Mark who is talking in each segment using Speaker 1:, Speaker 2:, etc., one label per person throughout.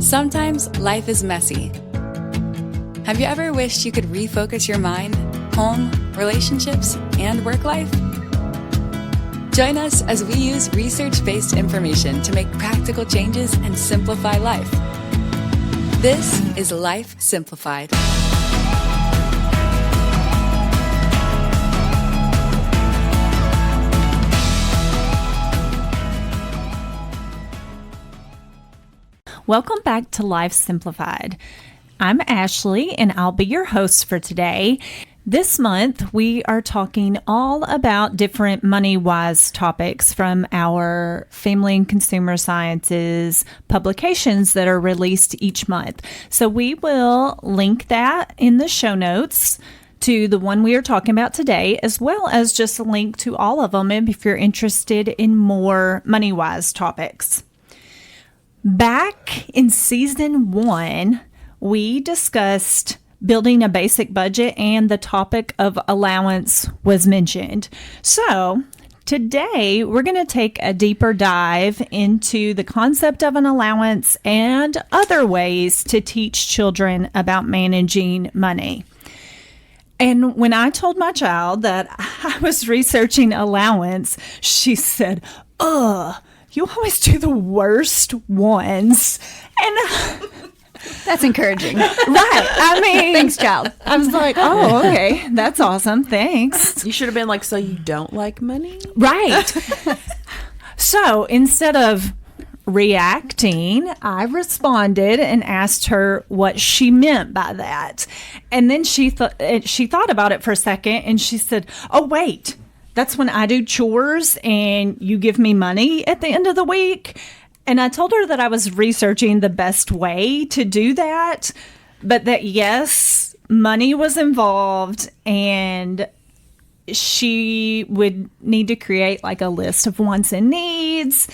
Speaker 1: Sometimes life is messy. Have you ever wished you could refocus your mind, home, relationships, and work life? Join us as we use research-based information to make practical changes and simplify life. This is Life Simplified.
Speaker 2: Welcome back to Life Simplified. I'm Ashley, and I'll be your host for today. This month, we are talking all about different Moneywise topics from our Family and Consumer Sciences publications that are released each month. So we will link that in the show notes to the one we are talking about today, as well as just a link to all of them if you're interested in more Moneywise topics. Back in season 1, we discussed building a basic budget and the topic of allowance was mentioned. So today we're going to take a deeper dive into the concept of an allowance and other ways to teach children about managing money. And when I told my child that I was researching allowance, she said, "Ugh, you always do the worst ones." And
Speaker 3: that's encouraging.
Speaker 2: Right. I mean,
Speaker 3: thanks, child.
Speaker 2: I was like, oh, okay. That's awesome. Thanks.
Speaker 4: You should have been like, so you don't like money?
Speaker 2: Right. So instead of reacting, I responded and asked her what she meant by that. And then she thought about it for a second and she said, "Oh, wait. That's when I do chores and you give me money at the end of the week." And I told her that I was researching the best way to do that, but that yes, money was involved and she would need to create like a list of wants and needs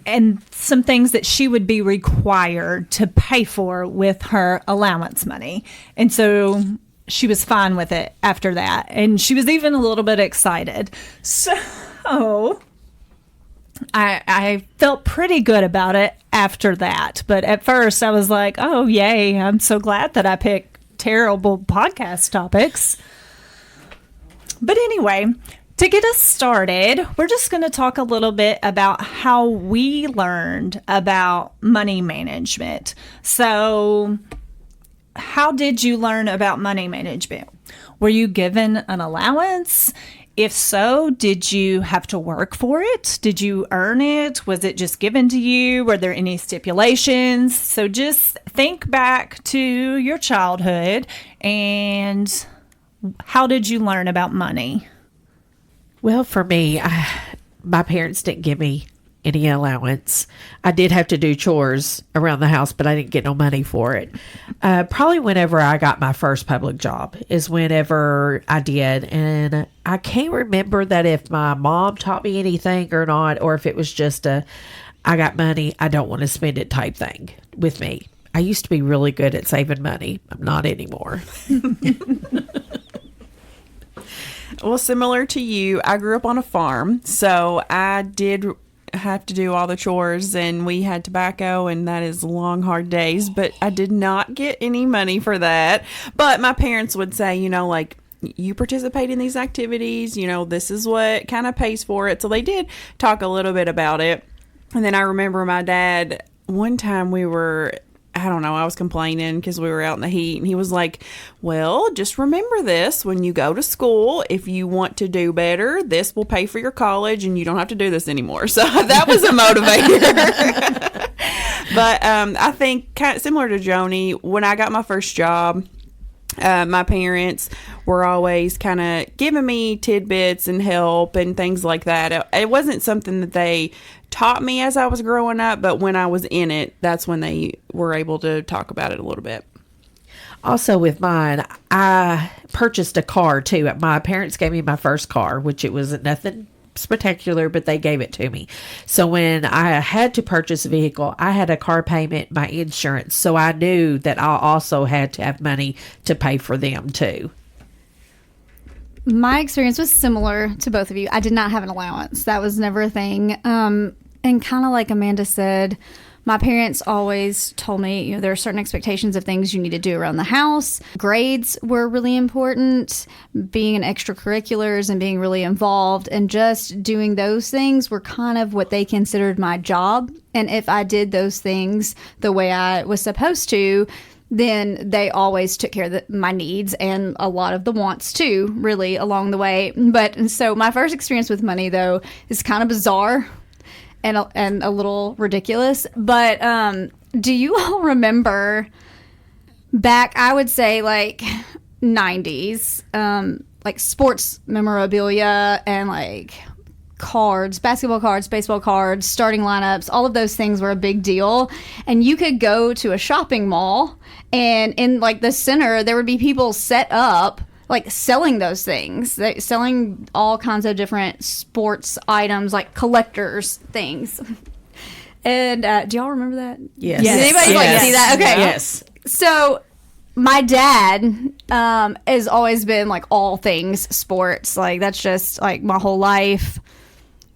Speaker 2: and some things that she would be required to pay for with her allowance money. And so she was fine with it after that. And she was even a little bit excited. So I felt pretty good about it after that. But at first I was like, oh, yay, I'm so glad that I picked terrible podcast topics. But anyway, to get us started, we're just going to talk a little bit about how we learned about money management. So how did you learn about money management? Were you given an allowance? If so, did you have to work for it? Did you earn it? Was it just given to you? Were there any stipulations? So just think back to your childhood and how did you learn about money?
Speaker 5: Well, for me, my parents didn't give me any allowance. I did have to do chores around the house, but I didn't get no money for it. Probably whenever I got my first public job is whenever I did. And I can't remember that if my mom taught me anything or not, or if it was just I got money, I don't want to spend it type thing with me. I used to be really good at saving money. I'm not anymore.
Speaker 4: Well, similar to you, I grew up on a farm, so I did have to do all the chores, and we had tobacco, and that is long, hard days, but I did not get any money for that. But my parents would say, like, you participate in these activities, this is what kind of pays for it. So they did talk a little bit about it. And then I remember my dad, one time I was complaining because we were out in the heat, and he was like, "Well, just remember this when you go to school. If you want to do better, this will pay for your college and you don't have to do this anymore." So that was a motivator. But I think kind of similar to Joni, when I got my first job, my parents were always kind of giving me tidbits and help and things like that. It wasn't something that they taught me as I was growing up, but when I was in it, that's when they were able to talk about it a little bit.
Speaker 5: Also with mine, I purchased a car too. My parents gave me my first car, which it wasn't nothing spectacular, but they gave it to me. So when I had to purchase a vehicle, I had a car payment, my insurance. So I knew that I also had to have money to pay for them too.
Speaker 3: My experience was similar to both of you. I did not have an allowance. That was never a thing. And kind of like Amanda said, My parents always told me, there are certain expectations of things you need to do around the house. Grades were really important. Being in extracurriculars and being really involved and just doing those things were kind of what they considered my job. And if I did those things the way I was supposed to, then they always took care of my needs and a lot of the wants too, really, along the way. But so my first experience with money, though, is kind of bizarre and a little ridiculous. But do you all remember back, I would say, like 90s, like sports memorabilia and like cards, basketball cards, baseball cards, starting lineups, all of those things were a big deal. And you could go to a shopping mall and in like the center, there would be people set up like selling those things, selling all kinds of different sports items, like collectors things. And do y'all remember that?
Speaker 5: Yes.
Speaker 3: Did anybody like see that? Okay.
Speaker 5: Yes.
Speaker 3: So my dad has always been like all things sports. Like that's just like my whole life.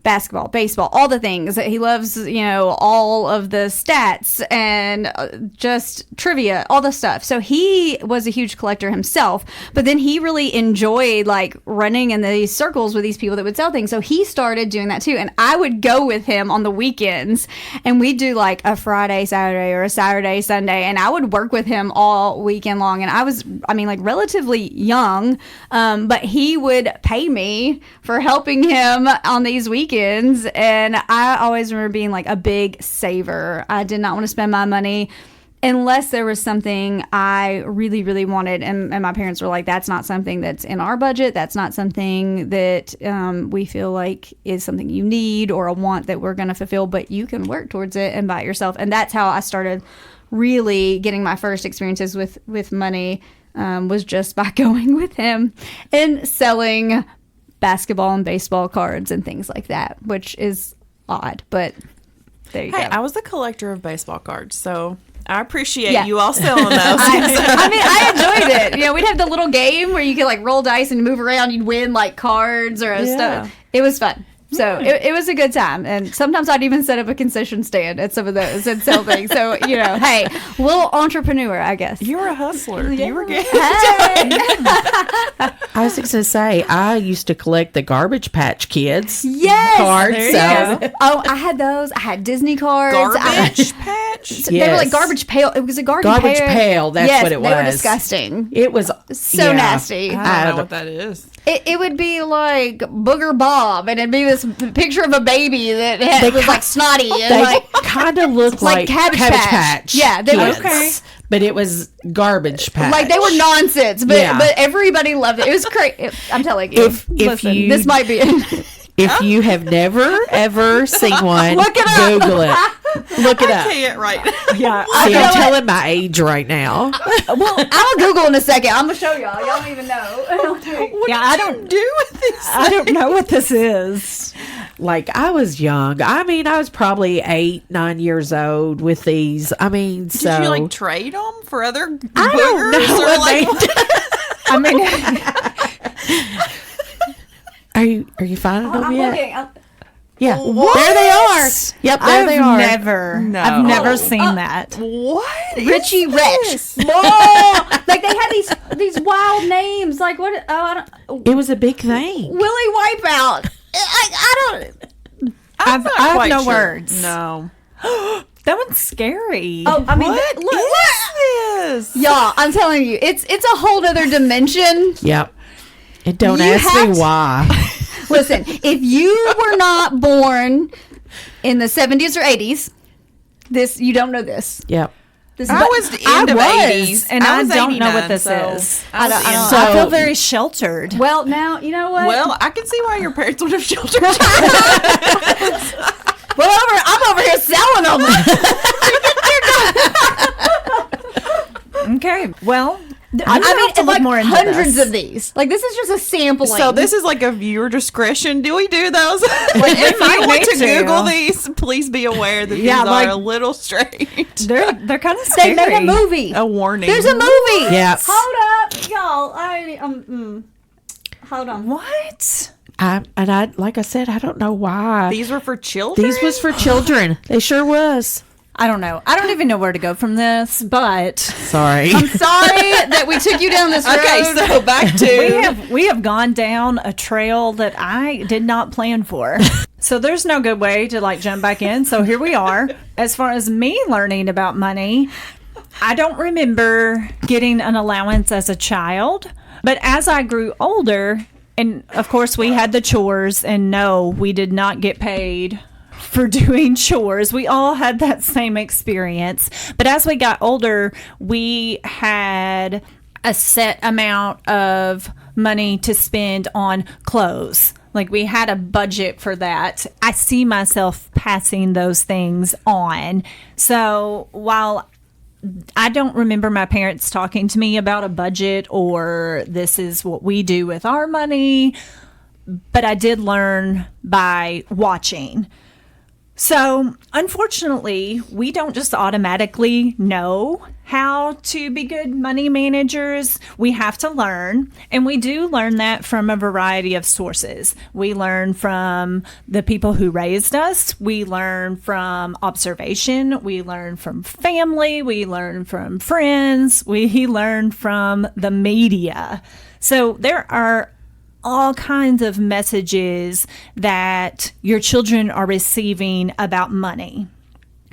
Speaker 3: Basketball, baseball, all the things. He loves, all of the stats and just trivia, all the stuff. So he was a huge collector himself, but then he really enjoyed like running in these circles with these people that would sell things. So he started doing that too. And I would go with him on the weekends and we'd do like a Friday, Saturday or a Saturday, Sunday. And I would work with him all weekend long. And I was, like relatively young, but he would pay me for helping him on these weekends. And I always remember being like a big saver. I did not want to spend my money unless there was something I really, really wanted. And my parents were like, that's not something that's in our budget. That's not something that we feel like is something you need or a want that we're going to fulfill, but you can work towards it and buy it yourself. And that's how I started really getting my first experiences with money, was just by going with him and selling basketball and baseball cards and things like that, which is odd, but there you go.
Speaker 4: I was the collector of baseball cards, so I appreciate you all selling those.
Speaker 3: I enjoyed it. We'd have the little game where you could like roll dice and move around. You'd win like cards or stuff. It was fun. So it was a good time. And sometimes I'd even set up a concession stand at some of those and sell things. So, hey, little entrepreneur, I guess.
Speaker 4: You were a hustler. Yeah. You were good.
Speaker 3: Hey.
Speaker 5: I was just going to say, I used to collect the Garbage Patch Kids
Speaker 3: cards.
Speaker 5: So.
Speaker 3: Oh, I had those. I had Disney cards.
Speaker 4: Garbage Patch?
Speaker 5: Yes.
Speaker 3: They were like garbage pail. It was a garbage
Speaker 5: pail. That's what it was.
Speaker 3: They were disgusting.
Speaker 5: It was
Speaker 3: so nasty.
Speaker 4: I don't know what that is.
Speaker 3: It would be like Booger Bob, and it'd be this picture of a baby that was like snotty. And
Speaker 5: they kind of looked like Cabbage Patch.
Speaker 3: Yeah, they were
Speaker 5: okay. But it was Garbage Patch.
Speaker 3: Like they were nonsense, but everybody loved it. It was crazy. I'm telling you. Listen, this might be it.
Speaker 5: If you have never ever seen one,
Speaker 3: look it up.
Speaker 5: Google it. Look it up.
Speaker 4: I can't right.
Speaker 2: Yeah,
Speaker 5: See, I'm telling my age right now.
Speaker 3: Well, I'll Google in a second. I'm gonna show y'all. Y'all don't even know.
Speaker 2: I don't
Speaker 4: do with this.
Speaker 2: I don't know what this is.
Speaker 5: Like I was young. I was probably 8, 9 years old with these.
Speaker 4: Did you like trade them for other boogers?
Speaker 5: I don't know. Are you finding them yet?
Speaker 3: Looking.
Speaker 5: Yeah.
Speaker 4: What?
Speaker 5: There they are. Yep, there they are.
Speaker 2: I've never seen that.
Speaker 4: What?
Speaker 3: Richie Rich. Like they had these wild names. Like what? I don't.
Speaker 5: It was a big thing.
Speaker 3: Willie Wipeout. I don't.
Speaker 2: I have no
Speaker 4: sure.
Speaker 2: words.
Speaker 4: No.
Speaker 2: That one's scary.
Speaker 3: Oh, I mean,
Speaker 4: What is this?
Speaker 3: y'all, I'm telling you, it's a whole other dimension.
Speaker 5: Yep. And don't
Speaker 3: You
Speaker 5: ask
Speaker 3: have
Speaker 5: me
Speaker 3: to-
Speaker 5: why.
Speaker 3: Listen, if you were not born in the 70s or 80s, you don't know this.
Speaker 5: Yep.
Speaker 3: This
Speaker 4: I was the end of 80s.
Speaker 2: and I
Speaker 4: was
Speaker 2: don't know
Speaker 4: 89,
Speaker 2: what this
Speaker 4: so
Speaker 2: is.
Speaker 4: I was the end.
Speaker 2: I feel very sheltered.
Speaker 3: Well, now you know what.
Speaker 4: Well, I can see why your parents would have sheltered you.
Speaker 3: Well, I'm over here selling them.
Speaker 2: Okay, well,
Speaker 3: I mean,
Speaker 2: to
Speaker 3: it's
Speaker 2: look
Speaker 3: like
Speaker 2: more into
Speaker 3: hundreds
Speaker 2: this.
Speaker 3: of these. Like this is just a sampling.
Speaker 4: So this is like a viewer discretion. Do we do those?
Speaker 2: might
Speaker 4: If you want
Speaker 2: need
Speaker 4: to
Speaker 2: to.
Speaker 4: Google these, please be aware that these
Speaker 2: like-
Speaker 4: are a little strange.
Speaker 2: They're kind of
Speaker 3: they
Speaker 2: scary.
Speaker 3: made a movie.
Speaker 4: A warning.
Speaker 3: There's a movie.
Speaker 5: Yes.
Speaker 3: Hold up, y'all. Hold on.
Speaker 2: What?
Speaker 5: I like I said, I don't know why.
Speaker 4: These were for children?
Speaker 5: These was for children. They sure was.
Speaker 2: I don't know. I don't even know where to go from this, but
Speaker 5: Sorry.
Speaker 3: I'm sorry that we took you down this road.
Speaker 4: Okay, so back to
Speaker 2: we have gone down a trail that I did not plan for. So there's no good way to like jump back in. So here we are. As far as me learning about money, I don't remember getting an allowance as a child, but as I grew older, and of course we had the chores, and no, we did not get paid for doing chores. We all had that same experience. But as we got older, we had a set amount of money to spend on clothes. Like we had a budget for that. I see myself passing those things on. So while I don't remember my parents talking to me about a budget or this is what we do with our money, but I did learn by watching. So, unfortunately, we don't just automatically know how to be good money managers. We have to learn, and we do learn that from a variety of sources. We learn from the people who raised us. We learn from observation. We learn from family. We learn from friends. We learn from the media. So, there are all kinds of messages that your children are receiving about money.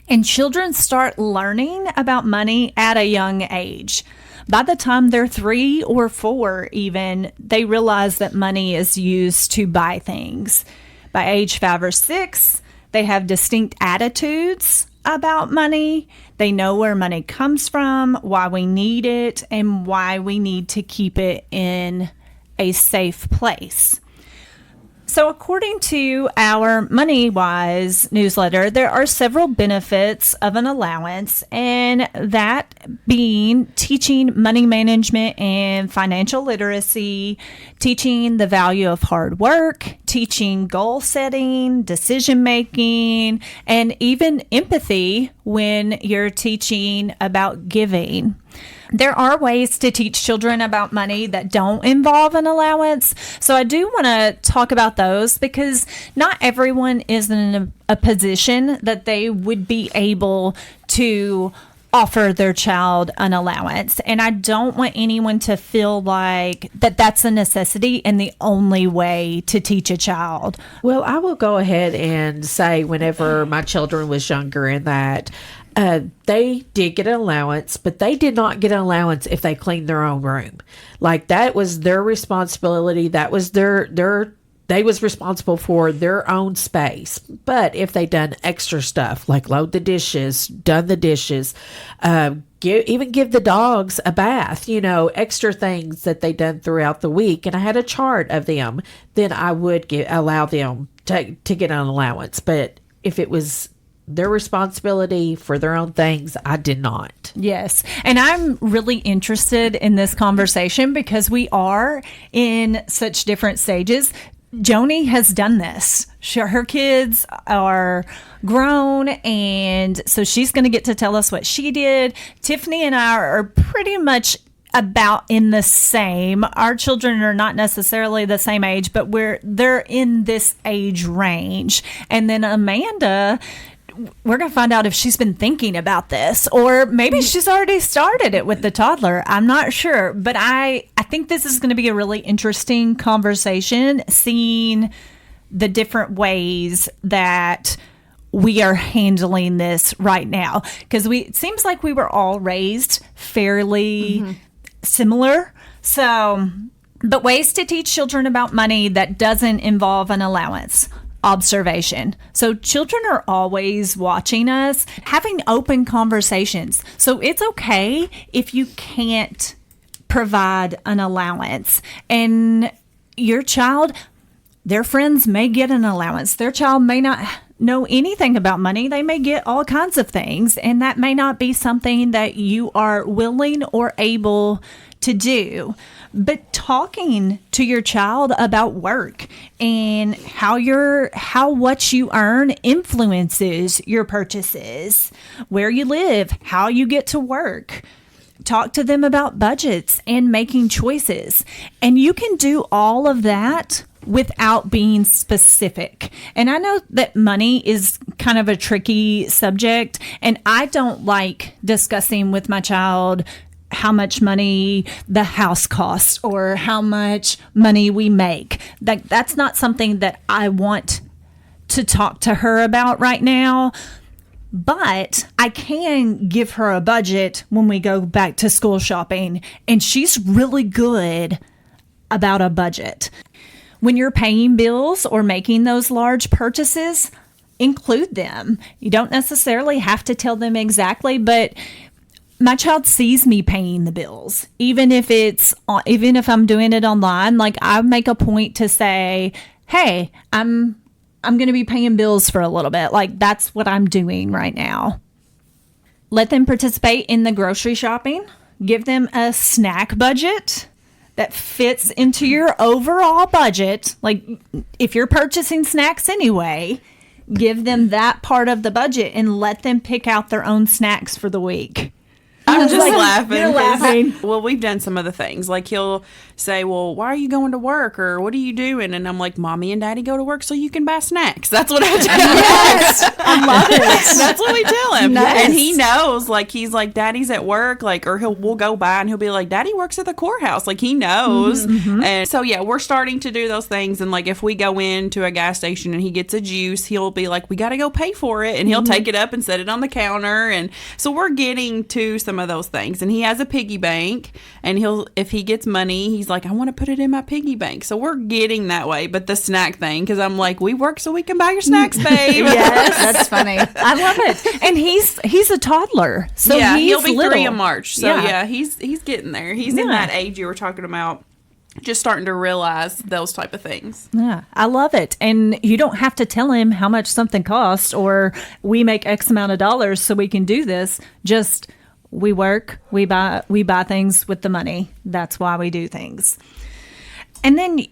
Speaker 2: And children start learning about money at a young age. By the time they're 3 or 4 even, they realize that money is used to buy things. By age 5 or 6, they have distinct attitudes about money. They know where money comes from, why we need it, and why we need to keep it in a safe place. So according to our Moneywise newsletter, there are several benefits of an allowance, and that being teaching money management and financial literacy, teaching the value of hard work, teaching goal setting, decision making, and even empathy when you're teaching about giving. There are ways to teach children about money that don't involve an allowance. So I do want to talk about those because not everyone is in a position that they would be able to offer their child an allowance. And I don't want anyone to feel like that's a necessity and the only way to teach a child.
Speaker 5: Well, I will go ahead and say whenever my children was younger and that they did get an allowance, but they did not get an allowance if they cleaned their own room. Like that was their responsibility. That was they was responsible for their own space. But if they done extra stuff like load the dishes, done the dishes, even give the dogs a bath, extra things that they done throughout the week, and I had a chart of them, then I would allow them to get an allowance. But if it was their responsibility for their own things, I did not.
Speaker 2: Yes. And I'm really interested in this conversation because we are in such different stages. Joni has done this. Her kids are grown, and so she's going to get to tell us what she did. Tiffany and I are pretty much about in the same. Our children are not necessarily the same age, but they're in this age range. And then Amanda, we're going to find out if she's been thinking about this, or maybe she's already started it with the toddler. I'm not sure, but I think this is going to be a really interesting conversation, seeing the different ways that we are handling this right now. Because it seems like we were all raised fairly similar. So, but ways to teach children about money that doesn't involve an allowance. Observation. So children are always watching us, having open conversations. So it's okay if you can't provide an allowance. And your child, their friends may get an allowance. Their child may not know anything about money. They may get all kinds of things, and that may not be something that you are willing or able to do. But talking to your child about work and how what you earn influences your purchases, where you live, how you get to work. Talk to them about budgets and making choices. And you can do all of that without being specific. And I know that money is kind of a tricky subject, and I don't like discussing with my child how much money the house costs or how much money we make. That's not something that I want to talk to her about right now. But I can give her a budget when we go back to school shopping, and she's really good about a budget. When you're paying bills or making those large purchases, include them. You don't necessarily have to tell them exactly, but my child sees me paying the bills, even if I'm doing it online. Like, I make a point to say, hey, I'm going to be paying bills for a little bit. Like, that's what I'm doing right now. Let them participate in the grocery shopping. Give them a snack budget that fits into your overall budget. Like, if you're purchasing snacks anyway, give them that part of the budget and let them pick out their own snacks for the week.
Speaker 4: I'm just laughing.
Speaker 2: You're laughing.
Speaker 4: Well, we've done some of the things. Like, he'll say, well, why are you going to work? Or what are you doing? And I'm like, Mommy and Daddy go to work so you can buy snacks. That's what I tell him.
Speaker 2: Yes, I love it.
Speaker 4: That's what we tell him.
Speaker 2: Nice.
Speaker 4: And he knows, like, he's like, Daddy's at work. Like, or we'll go by and he'll be like, Daddy works at the courthouse. Like, he knows. And so, yeah, we're starting to do those things. And, like, if we go into a gas station and he gets a juice, he'll be like, we got to go pay for it. And he'll take it up and set it on the counter. And so we're getting to some of those things. And he has a piggy bank, and if he gets money, he's like, I want to put it in my piggy bank. So we're getting that way. But the snack thing, because I'm like, we work so we can buy your snacks, babe.
Speaker 3: Yes, that's funny.
Speaker 2: I love it. And he's a toddler. So
Speaker 4: yeah,
Speaker 2: he's
Speaker 4: he'll be
Speaker 2: little.
Speaker 4: 3 in March. So yeah, he's getting there. He's in that age you were talking about, just starting to realize those type of things.
Speaker 2: Yeah, I love it. And you don't have to tell him how much something costs or we make X amount of dollars so we can do this. Just we work, we buy things with the money. That's why we do things. And then,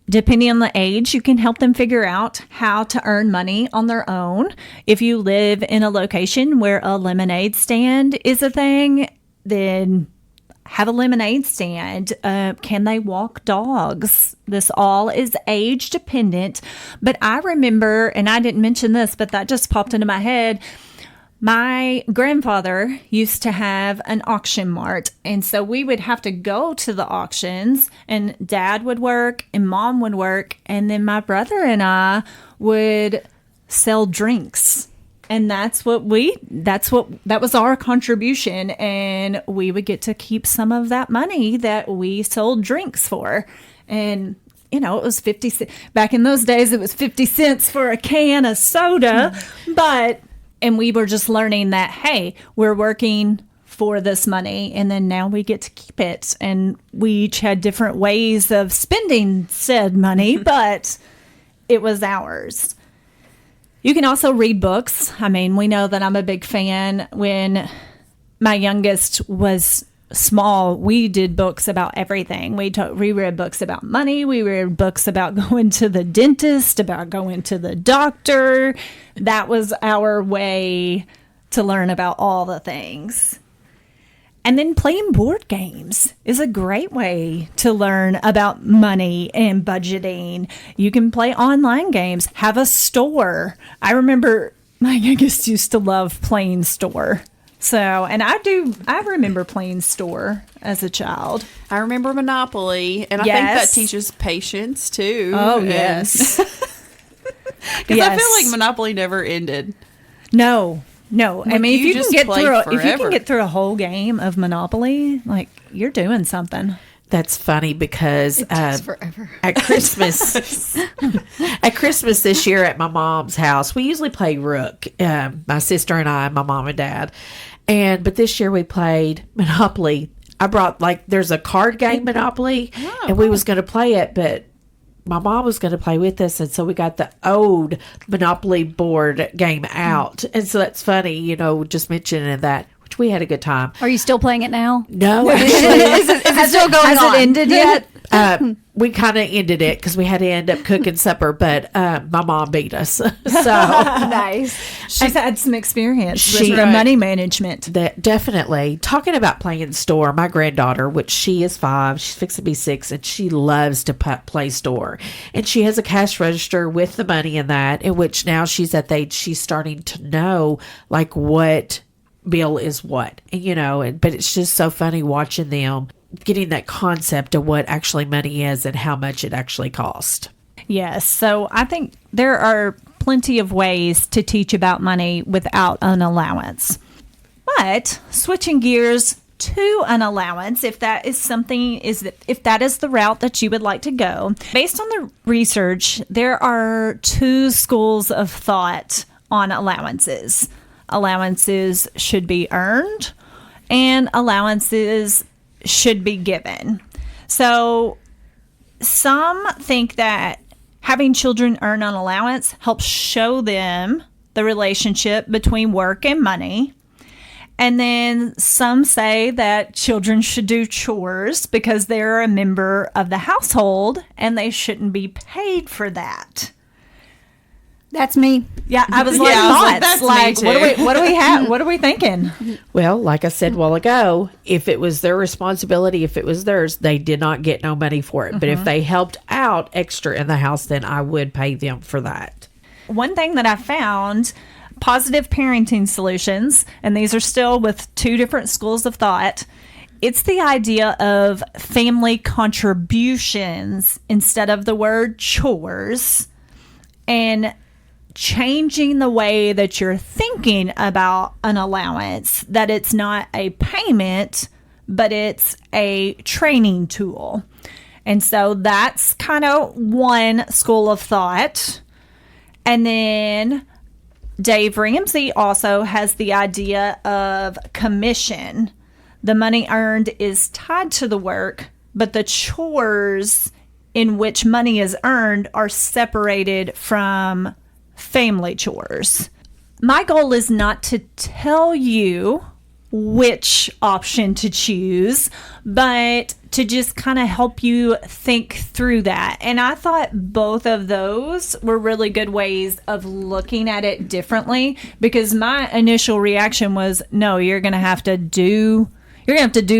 Speaker 2: depending on the age, you can help them figure out how to earn money on their own. If you live in a location where a lemonade stand is a thing, then have a lemonade stand. Can they walk dogs? This all is age dependent. But I remember, and I didn't mention this, but that just popped into my head. My grandfather used to have an auction mart, and so we would have to go to the auctions, and Dad would work and Mom would work, and then my brother and I would sell drinks. And that was our contribution, and we would get to keep some of that money that we sold drinks for. And it was 50 cents. Back in those days, it was 50 cents for a can of soda, and we were just learning that, hey, we're working for this money, and then now we get to keep it. And we each had different ways of spending said money, but it was ours. You can also read books. I mean, we know that I'm a big fan. When my youngest was small, we did books about everything. We read books about money. We read books about going to the dentist, about going to the doctor. That was our way to learn about all the things. And then playing board games is a great way to learn about money and budgeting. You can play online games, have a store. I remember my youngest used to love playing store. So, and I remember playing store as a child.
Speaker 4: I remember Monopoly, and I think that teaches patience too.
Speaker 2: Oh, yes.
Speaker 4: Because I feel like Monopoly never ended.
Speaker 2: No. I mean, if you can get through a whole game of Monopoly, like, you're doing something.
Speaker 5: That's funny because
Speaker 3: forever.
Speaker 5: At Christmas this year at my mom's house, we usually play Rook. My sister and I, my mom and dad, but this year we played Monopoly. I brought there's a card game Monopoly, and we was going to play it, but my mom was going to play with us, and so we got the old Monopoly board game out, and so that's funny, just mentioning that. Which we had a good time.
Speaker 3: Are you still playing it now?
Speaker 5: No,
Speaker 3: actually, is it still going on?
Speaker 2: Has it ended yet?
Speaker 5: We kind of ended it because we had to end up cooking supper, but my mom beat us. So
Speaker 3: Nice.
Speaker 2: She's had some experience
Speaker 5: She-
Speaker 2: with the money management.
Speaker 5: that definitely talking about playing store. My granddaughter, which she is 5, she's fixing to be 6, and she loves to play store. And she has a cash register with the money in that. In which now she's at the age she's starting to know like what bill is what, but it's just so funny watching them getting that concept of what actually money is and how much it actually costs.
Speaker 2: Yes. So I think there are plenty of ways to teach about money without an allowance. But switching gears to an allowance, if that is the route that you would like to go, based on the research, there are 2 schools of thought on allowances. Allowances should be earned, and allowances should be given. So some think that having children earn an allowance helps show them the relationship between work and money. And then some say that children should do chores because they're a member of the household and they shouldn't be paid for that.
Speaker 3: That's me.
Speaker 2: Yeah, I was like,
Speaker 4: Yeah, I was like,
Speaker 2: thoughts.
Speaker 4: that's me
Speaker 2: Like,
Speaker 4: too.
Speaker 2: what do we have? What are we thinking?
Speaker 5: Well, like I said a while ago, if it was their responsibility, if it was theirs, they did not get no money for it. But if they helped out extra in the house, then I would pay them for that.
Speaker 2: One thing that I found, Positive Parenting Solutions, and these are still with 2 different schools of thought. It's the idea of family contributions instead of the word chores, and changing the way that you're thinking about an allowance, that it's not a payment, but it's a training tool. And so that's kind of one school of thought. And then Dave Ramsey also has the idea of commission. The money earned is tied to the work, but the chores in which money is earned are separated from family chores. My goal is not to tell you which option to choose, but to just kind of help you think through that. And I thought both of those were really good ways of looking at it differently, because my initial reaction was, no, you're going to have to do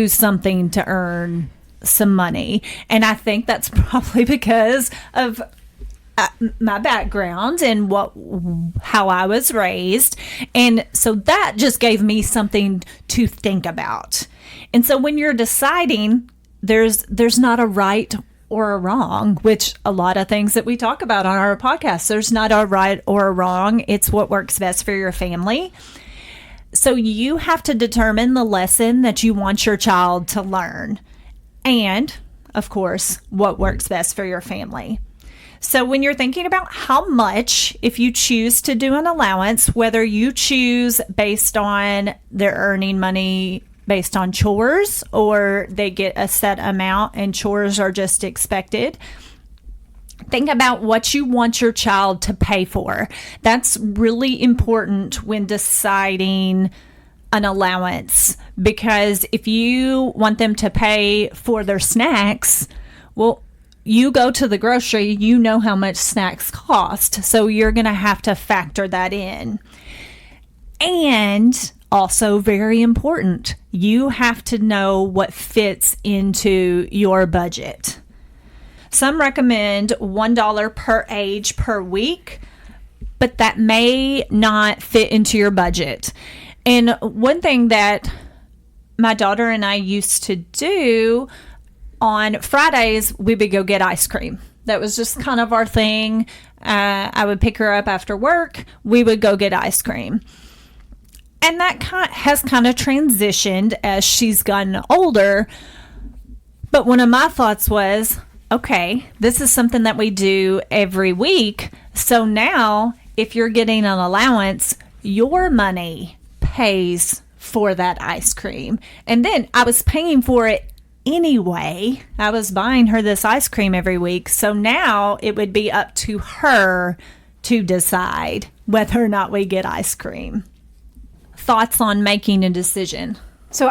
Speaker 2: something to earn some money. And I think that's probably because of my background and how I was raised. And so that just gave me something to think about. And so when you're deciding, there's not a right or a wrong, which a lot of things that we talk about on our podcast, there's not a right or a wrong. It's what works best for your family. So you have to determine the lesson that you want your child to learn. And, of course, what works best for your family. So when you're thinking about how much, if you choose to do an allowance, whether you choose based on their earning money based on chores, or they get a set amount and chores are just expected, think about what you want your child to pay for. That's really important when deciding an allowance, because if you want them to pay for their snacks, well, you go to the grocery, you know how much snacks cost, so you're going to have to factor that in. And also very important, you have to know what fits into your budget. Some recommend $1 per age per week, but that may not fit into your budget. And one thing that my daughter and I used to do, on Fridays, we would go get ice cream. That was just kind of our thing. I would pick her up after work. We would go get ice cream. And that has kind of transitioned as she's gotten older. But one of my thoughts was, okay, this is something that we do every week. So now, if you're getting an allowance, your money pays for that ice cream. And then I was paying for it anyway. I was buying her this ice cream every week. So now it would be up to her to decide whether or not we get ice cream. Thoughts on making a decision?
Speaker 3: So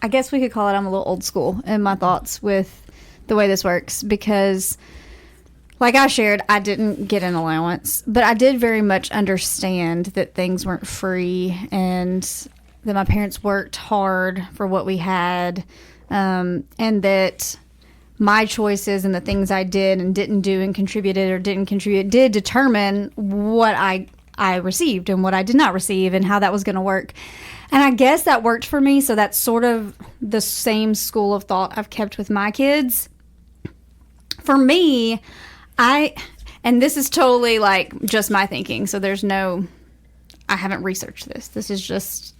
Speaker 3: I guess we could call it I'm a little old school in my thoughts with the way this works, because like I shared, I didn't get an allowance, but I did very much understand that things weren't free and that my parents worked hard for what we had, and that my choices and the things I did and didn't do and contributed or didn't contribute did determine what I received and what I did not receive and how that was going to work. And I guess that worked for me. So that's sort of the same school of thought I've kept with my kids. For me, and this is totally like just my thinking. So I haven't researched this. This is just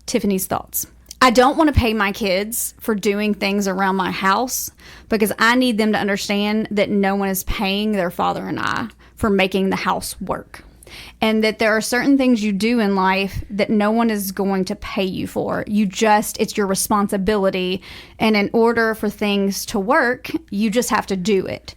Speaker 3: Tiffany's thoughts. I don't want to pay my kids for doing things around my house because I need them to understand that no one is paying their father and I for making the house work. And that there are certain things you do in life that no one is going to pay you for. It's your responsibility. And in order for things to work, you just have to do it.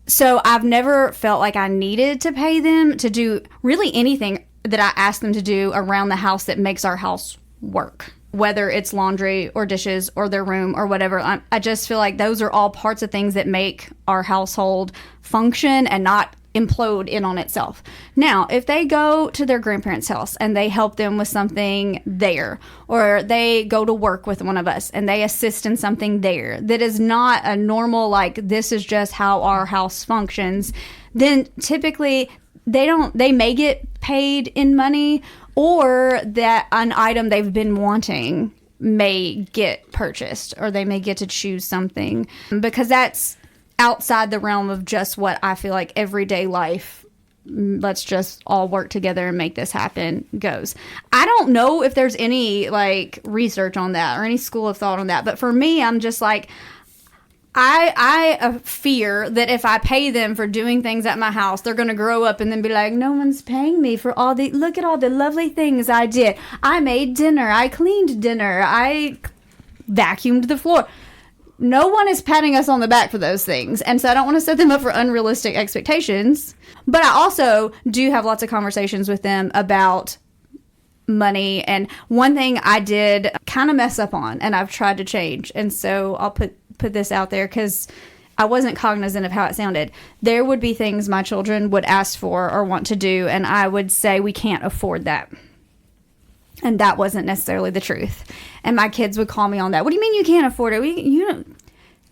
Speaker 3: So I've never felt like I needed to pay them to do really anything that I asked them to do around the house that makes our house work. Whether it's laundry or dishes or their room or whatever. I just feel like those are all parts of things that make our household function and not implode in on itself. Now, if they go to their grandparents' house and they help them with something there, or they go to work with one of us and they assist in something there that is not a normal, like, this is just how our house functions, then typically they may get paid in money, or that an item they've been wanting may get purchased, or they may get to choose something, because that's outside the realm of just what I feel like everyday life, let's just all work together and make this happen, goes. I don't know if there's any like research on that or any school of thought on that, but for me, I'm just like, I fear that if I pay them for doing things at my house, they're going to grow up and then be like, no one's paying me for look at all the lovely things I did. I made dinner. I cleaned dinner. I vacuumed the floor. No one is patting us on the back for those things. And so I don't want to set them up for unrealistic expectations. But I also do have lots of conversations with them about money. And one thing I did kind of mess up on, and I've tried to change. And so I'll put this out there because I wasn't cognizant of how it sounded. There would be things my children would ask for or want to do, and I would say, we can't afford that. And that wasn't necessarily the truth. And my kids would call me on that. What do you mean you can't afford it? You don't.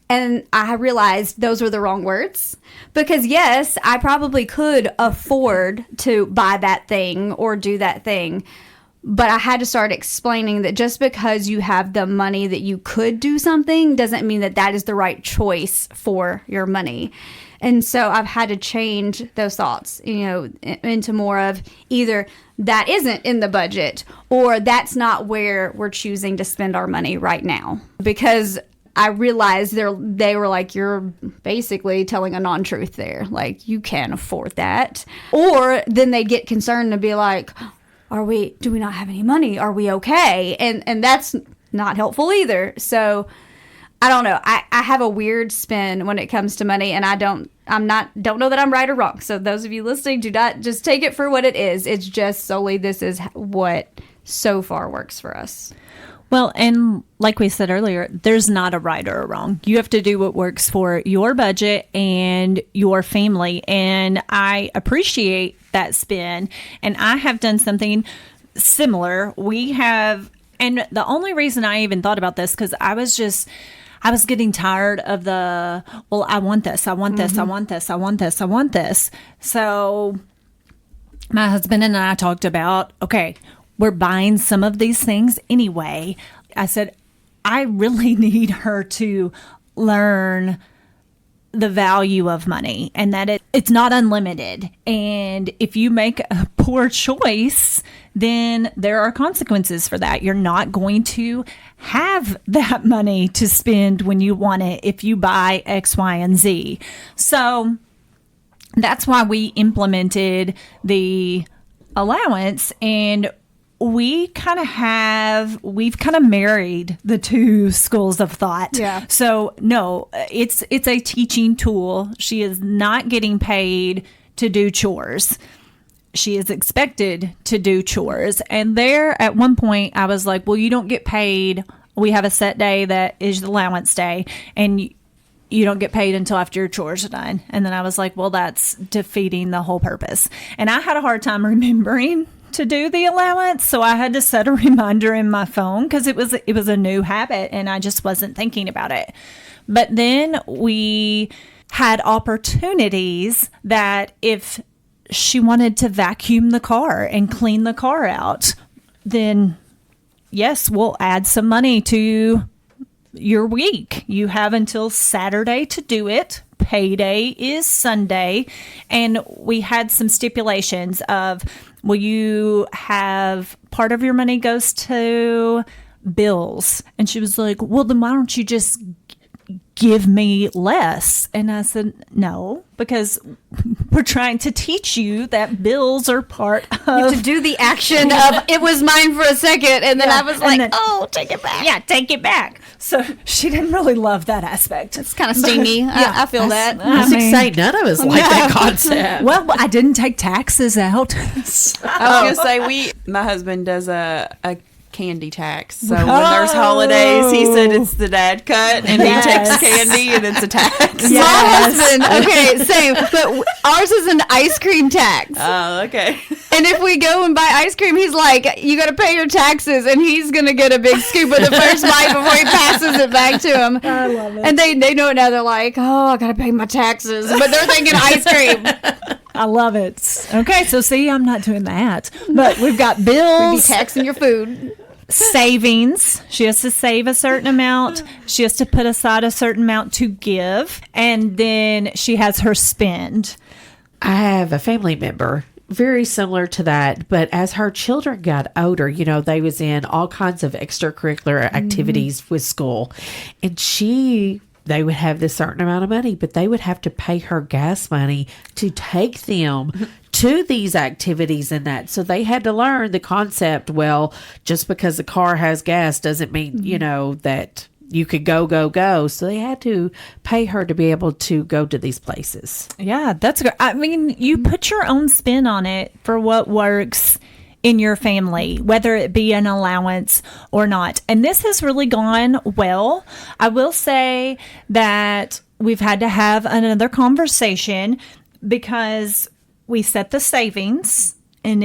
Speaker 3: And I realized those were the wrong words. Because yes, I probably could afford to buy that thing or do that thing. But I had to start explaining that just because you have the money that you could do something doesn't mean that that is the right choice for your money. And so I've had to change those thoughts, into more of either that isn't in the budget or that's not where we're choosing to spend our money right now. Because I realized they were like, you're basically telling a non-truth there. Like, you can't afford that. Or then they get concerned and be like, do we not have any money? Are we okay? And that's not helpful either. So I don't know. I have a weird spin when it comes to money, and don't know that I'm right or wrong. So those of you listening, do not just take it for what it is. It's just solely this is what so far works for us.
Speaker 2: Well, and like we said earlier, there's not a right or a wrong. You have to do what works for your budget and your family. And I appreciate that spin. And I have done something similar. And the only reason I even thought about this, because I was getting tired of I want this, I want this, I want this, I want this, I want this. So my husband and I talked about, okay, we're buying some of these things anyway. I said, I really need her to learn the value of money and that it's not unlimited. And if you make a poor choice, then there are consequences for that. You're not going to have that money to spend when you want it if you buy X, Y, and Z. So that's why we implemented the allowance, and we've kind of married the two schools of thought.
Speaker 3: Yeah.
Speaker 2: So no, it's a teaching tool. She is not getting paid to do chores. She is expected to do chores. And there at one point I was like, well, you don't get paid we have a set day that is the allowance day, and you don't get paid until after your chores are done. And then I was like, well, that's defeating the whole purpose. And I had a hard time remembering to do the allowance, so I had to set a reminder in my phone because it was a new habit and I just wasn't thinking about it. But then we had opportunities that if she wanted to vacuum the car and clean the car out, then yes, we'll add some money to your week. You have until Saturday to do it. Payday is Sunday. And we had some stipulations of, will you have part of your money goes to bills? And she was like, well, then why don't you just give me less? And I said, no, because we're trying to teach you that bills are part of...
Speaker 3: To do the action of, it was mine for a second, and then I was like, oh, take it back.
Speaker 2: Yeah, take it back. So she didn't really love that aspect.
Speaker 3: It's kind of stingy. I feel that.
Speaker 5: I was excited. None of us like that concept.
Speaker 2: Well, I didn't take taxes out.
Speaker 4: I was gonna say my husband does a candy tax. So when there's holidays, he said it's the dad cut, and he takes candy, and it's a tax.
Speaker 3: My husband, okay, same, but ours is an ice cream tax.
Speaker 4: Oh, okay.
Speaker 3: And if we go and buy ice cream, he's like, you got to pay your taxes, and he's going to get a big scoop of the first bite before he passes it back to him.
Speaker 2: I love it.
Speaker 3: And they know it now. They're like, oh, I got to pay my taxes. But they're thinking ice cream.
Speaker 2: I love it. Okay, so see, I'm not doing that. But we've got
Speaker 3: We'd be
Speaker 2: bills,
Speaker 3: taxing your food.
Speaker 2: savings. She has to save a certain amount. She has to put aside a certain amount to give. And then she has her spend.
Speaker 5: I have a family member very similar to that, but as her children got older, they was in all kinds of extracurricular activities with school, and they would have this certain amount of money, but they would have to pay her gas money to take them to these activities and that. So they had to learn the concept. Well, just because the car has gas doesn't mean, that you could go. So they had to pay her to be able to go to these places.
Speaker 2: Yeah, that's good. I mean, you put your own spin on it for what works in your family, whether it be an allowance or not. And this has really gone well. I will say that we've had to have another conversation because we set the savings and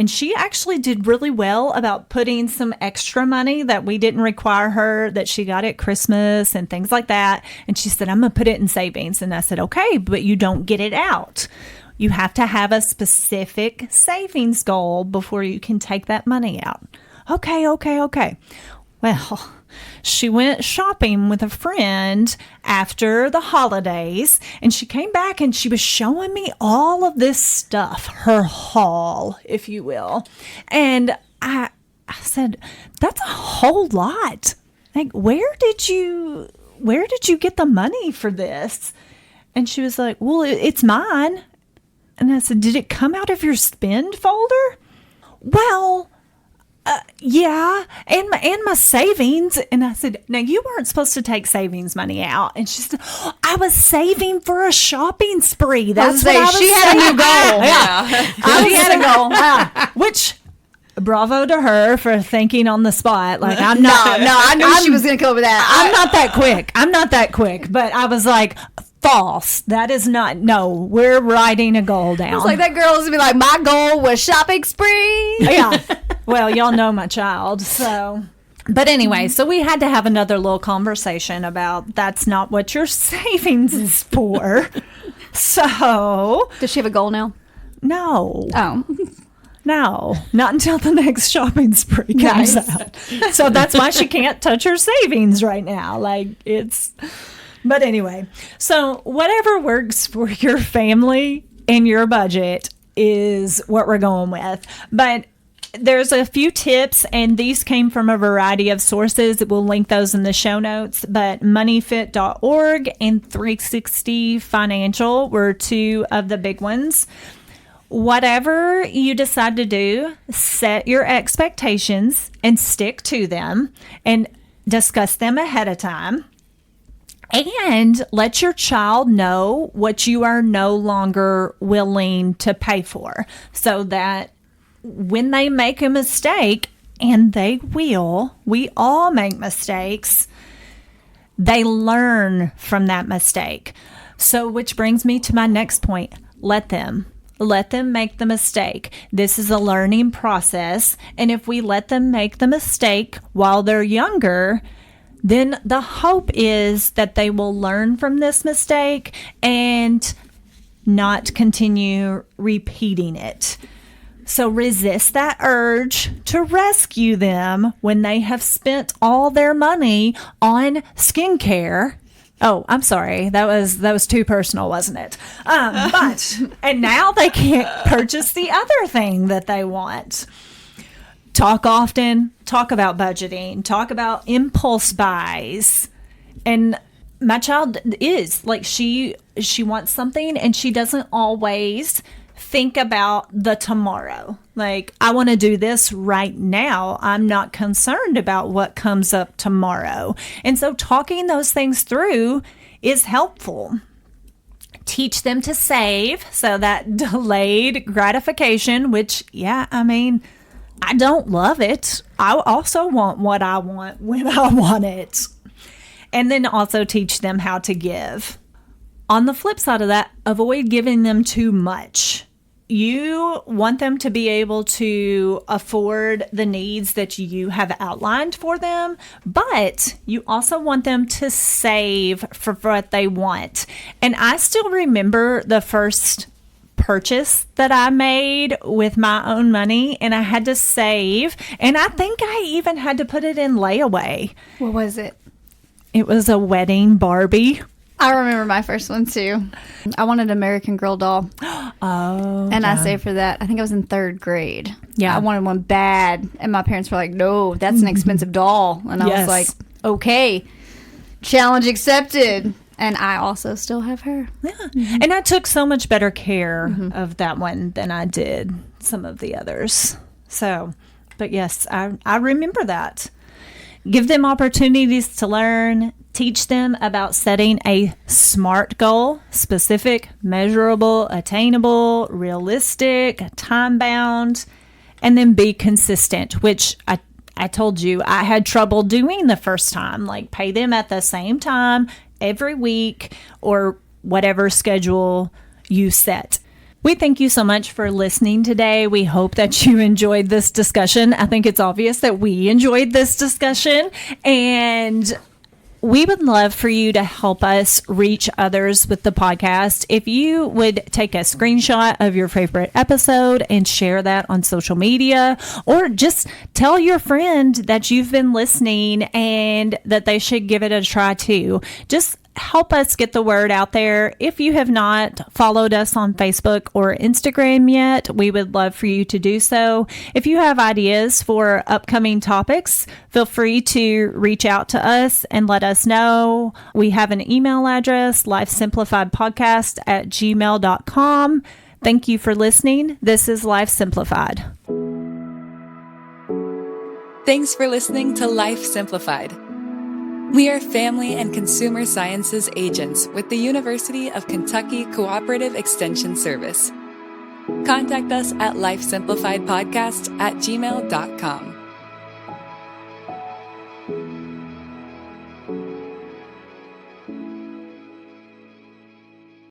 Speaker 2: she actually did really well about putting some extra money that we didn't require her, that she got at Christmas and things like that. And she said, I'm going to put it in savings. And I said, okay, but you don't get it out. You have to have a specific savings goal before you can take that money out. Okay. Well, she went shopping with a friend after the holidays, and she came back and she was showing me all of this stuff, her haul, if you will. And I said, that's a whole lot. Like, where did you get the money for this? And she was like, well, it's mine. And I said, did it come out of your spend folder? Well, yeah, and my savings. And I said, now you weren't supposed to take savings money out. And she said, I was saving for a shopping spree. That's what I was
Speaker 3: She had a new goal.
Speaker 2: Yeah. She had a goal. Which, bravo to her for thinking on the spot. Like, I'm not.
Speaker 3: No, I knew she was going to come up with that.
Speaker 2: I'm not that quick. But I was like, false. That is not. No, we're writing a goal down.
Speaker 3: It's like that girl is going to be like, my goal was shopping spree.
Speaker 2: Yeah. Well, y'all know my child, so. But anyway, so we had to have another little conversation about that's not what your savings is for. So.
Speaker 3: Does she have a goal now?
Speaker 2: No.
Speaker 3: Oh.
Speaker 2: No, not until the next shopping spree comes out. So that's why she can't touch her savings right now. But anyway, so whatever works for your family and your budget is what we're going with. But there's a few tips, and these came from a variety of sources. We'll link those in the show notes. But moneyfit.org and 360 Financial were two of the big ones. Whatever you decide to do, set your expectations and stick to them and discuss them ahead of time. And let your child know what you are no longer willing to pay for, so that when they make a mistake, and they will. We all make mistakes. They learn from that mistake. So, which brings me to my next point. Let them make the mistake. This is a learning process. And if we let them make the mistake while they're younger, then the hope is that they will learn from this mistake and not continue repeating it. So resist that urge to rescue them when they have spent all their money on skincare. Oh, I'm sorry. That was too personal, wasn't it? And now they can't purchase the other thing that they want. Talk often. Talk about budgeting. Talk about impulse buys. And my child is like, she wants something and she doesn't always think about the tomorrow. Like, I want to do this right now. I'm not concerned about what comes up tomorrow. And so talking those things through is helpful. Teach them to save. So that delayed gratification, which, I don't love it. I also want what I want when I want it. And then also teach them how to give. On the flip side of that, avoid giving them too much. You want them to be able to afford the needs that you have outlined for them, but you also want them to save for what they want. And I still remember the first purchase that I made with my own money, and I had to save, and I think I even had to put it in layaway.
Speaker 3: What was it?
Speaker 2: It was a wedding Barbie.
Speaker 3: I remember my first one too. I wanted an American Girl doll.
Speaker 2: Oh.
Speaker 3: And I saved for that. I think I was in 3rd grade.
Speaker 2: Yeah.
Speaker 3: I wanted one bad. And my parents were like, no, that's an expensive doll. And I was like, okay, challenge accepted. And I also still have her.
Speaker 2: Yeah. Mm-hmm. And I took so much better care of that one than I did some of the others. So, but yes, I remember that. Give them opportunities to learn. Teach them about setting a SMART goal: specific, measurable, attainable, realistic, time-bound, and then be consistent, which I told you I had trouble doing the first time. Like, pay them at the same time every week or whatever schedule you set. We thank you so much for listening today. We hope that you enjoyed this discussion. I think it's obvious that we enjoyed this discussion, and we would love for you to help us reach others with the podcast. If you would take a screenshot of your favorite episode and share that on social media, or just tell your friend that you've been listening and that they should give it a try too. Just help us get the word out there. If you have not followed us on Facebook or Instagram yet, we would love for you to do so. If you have ideas for upcoming topics, feel free to reach out to us and let us know. We have an email address, lifesimplifiedpodcast@gmail.com. Thank you for listening. This is Life Simplified.
Speaker 1: Thanks for listening to Life Simplified. We are family and consumer sciences agents with the University of Kentucky Cooperative Extension Service. Contact us at lifesimplifiedpodcast@gmail.com.